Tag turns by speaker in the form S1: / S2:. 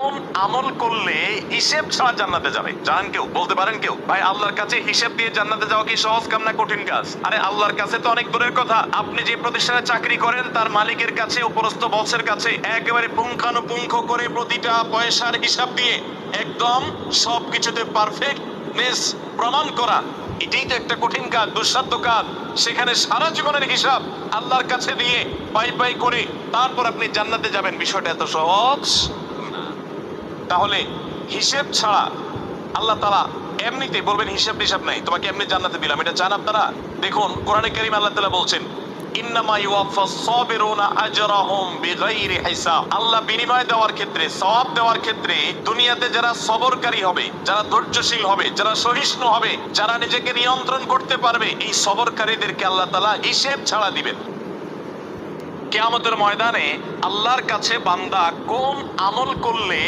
S1: কোন আমল করলে হিসেব ছাড়া জান্নাতে যাবে? জানেন কেউ? বলতে পারেন কেউ? ভাই, আল্লাহর কাছে হিসেব দিয়ে জান্নাতে যাওয়া কি সহজ কাম না কঠিন কাজ? আরে আল্লাহর কাছে তো অনেক দূরের কথা। আপনি যে প্রতিষ্ঠানে চাকরি করেন তার মালিকের কাছে, উপরস্থ বসের কাছে একেবারে পুঙ্খানুপুঙ্খ করে প্রতিটা পয়সার হিসাব দিয়ে একদম সবকিছুতে পারফেক্টনেস প্রমাণ করা, এটাই তো একটা কঠিন কাজ, দুঃসাধ্য কাজ। সেখানে সারা জীবনের হিসাব আল্লাহর কাছে দিয়ে পাই পাই করে তারপর আপনি জান্নাতে যাবেন, বিষয়টা এত সহজ না। তাহলে হিসেব ছাড়া আল্লাহ তাআলা এমনিতে বলবেন হিসাব টিসাব নাই, তোমাকে এমনি জান্নাতে দিলাম, এটা চান আপনারা? দেখুন কোরআনে কারীম আল্লাহ তাআলা বলছেন, ইন্নামা ইউওয়াফাস সাবিরুনা আজরাহুম বিগাইরি হিসাব। আল্লাহ বিনিময় দেওয়ার ক্ষেত্রে, সওয়াব দেওয়ার ক্ষেত্রে দুনিয়াতে যারা সবরকারী হবে, যারা ধৈর্যশীল হবে, যারা সহিষ্ণু হবে, যারা নিজেকে নিয়ন্ত্রণ করতে পারবে, এই সবরকারীদেরকে আল্লাহ তাআলা হিসেব ছাড়া দিবেন। কিয়ামতের ময়দানে আল্লাহর কাছে বান্দা কোন আমল করলে